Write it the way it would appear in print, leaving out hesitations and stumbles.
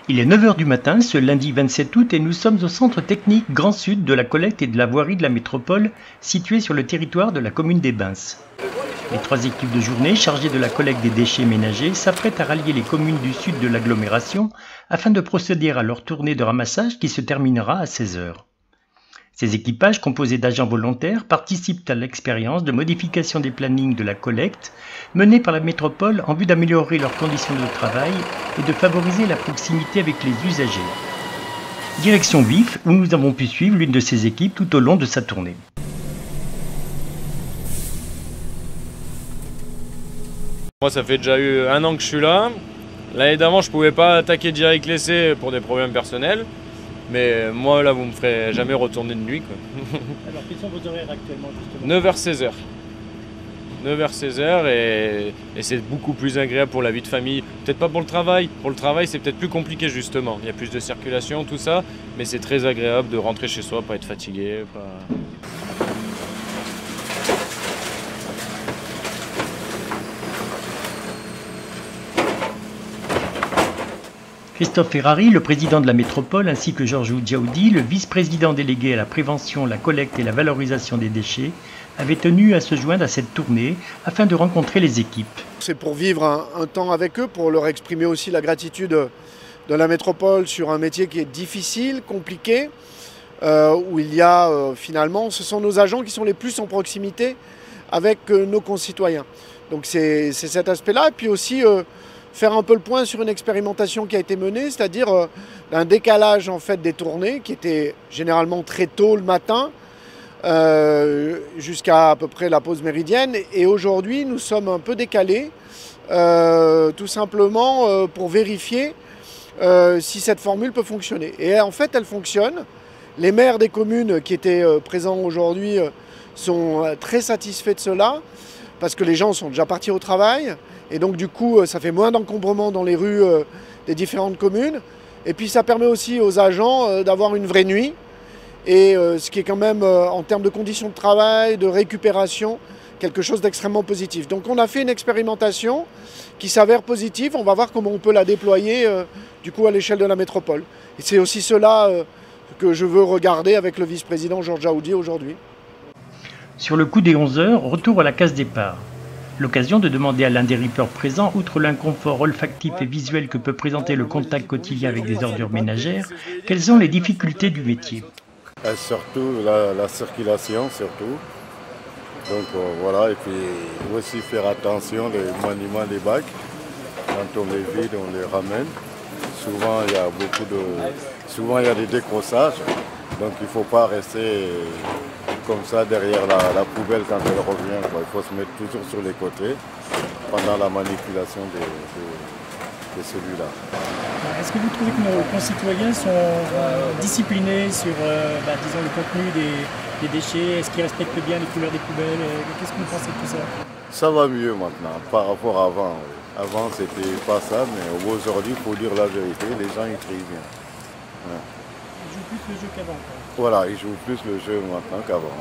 Il est 9 heures du matin ce lundi 27 août et nous sommes au centre technique Grand Sud de la collecte et de la voirie de la métropole situé sur le territoire de la commune des Bains. Les 3 équipes de journée chargées de la collecte des déchets ménagers s'apprêtent à rallier les communes du sud de l'agglomération afin de procéder à leur tournée de ramassage qui se terminera à 16 heures. Ces équipages, composés d'agents volontaires, participent à l'expérience de modification des plannings de la collecte menée par la métropole en vue d'améliorer leurs conditions de travail et de favoriser la proximité avec les usagers. Direction Vif, où nous avons pu suivre l'une de ces équipes tout au long de sa tournée. Moi, ça fait déjà eu 1 an que je suis là. L'année d'avant, je pouvais pas attaquer direct l'essai pour des problèmes personnels. Mais moi, là, vous me ferez jamais retourner de nuit, quoi. Alors, quels sont vos horaires actuellement, justement ? 9h-16h. 9h-16h et c'est beaucoup plus agréable pour la vie de famille. Peut-être pas pour le travail. Pour le travail, c'est peut-être plus compliqué, justement. Il y a plus de circulation, tout ça. Mais c'est très agréable de rentrer chez soi, pas être fatigué. Christophe Ferrari, le président de la métropole, ainsi que Georges Diaoudi, le vice-président délégué à la prévention, la collecte et la valorisation des déchets, avaient tenu à se joindre à cette tournée afin de rencontrer les équipes. C'est pour vivre un temps avec eux, pour leur exprimer aussi la gratitude de la métropole sur un métier qui est difficile, compliqué, où il y a finalement, ce sont nos agents qui sont les plus en proximité avec nos concitoyens. Donc c'est cet aspect-là, et puis aussi faire un peu le point sur une expérimentation qui a été menée, c'est-à-dire un décalage en fait des tournées qui était généralement très tôt le matin jusqu'à à peu près la pause méridienne. Et aujourd'hui, nous sommes un peu décalés, tout simplement pour vérifier si cette formule peut fonctionner. Et en fait, elle fonctionne. Les maires des communes qui étaient présents aujourd'hui sont très satisfaits de cela, parce que les gens sont déjà partis au travail. Et donc du coup, ça fait moins d'encombrement dans les rues des différentes communes. Et puis ça permet aussi aux agents d'avoir une vraie nuit. Et ce qui est quand même, en termes de conditions de travail, de récupération, quelque chose d'extrêmement positif. Donc on a fait une expérimentation qui s'avère positive. On va voir comment on peut la déployer du coup à l'échelle de la métropole. Et c'est aussi cela que je veux regarder avec le vice-président Georges Diaoudi aujourd'hui. Sur le coup des 11 heures, retour à la case départ. L'occasion de demander à l'un des rippers présents, outre l'inconfort olfactif et visuel que peut présenter le contact quotidien avec des ordures ménagères, quelles sont les difficultés du métier. Surtout la circulation, surtout. Donc voilà, et puis aussi faire attention au maniement des bacs. Quand on les vide, on les ramène. Souvent il y a des décrossages, donc il ne faut pas rester comme ça derrière la poubelle quand elle revient, quoi. Il faut se mettre toujours sur les côtés pendant la manipulation de celui-là. Est-ce que vous trouvez que nos concitoyens sont disciplinés sur disons, le contenu des déchets? Est-ce qu'ils respectent bien les couleurs des poubelles? Qu'est-ce que vous pensez de tout ça? Ça va mieux maintenant par rapport à avant. Avant c'était pas ça, mais aujourd'hui il faut dire la vérité, les gens ils trient bien. Ouais. Ils jouent plus le jeu qu'avant. Voilà, ils jouent plus le jeu maintenant qu'avant.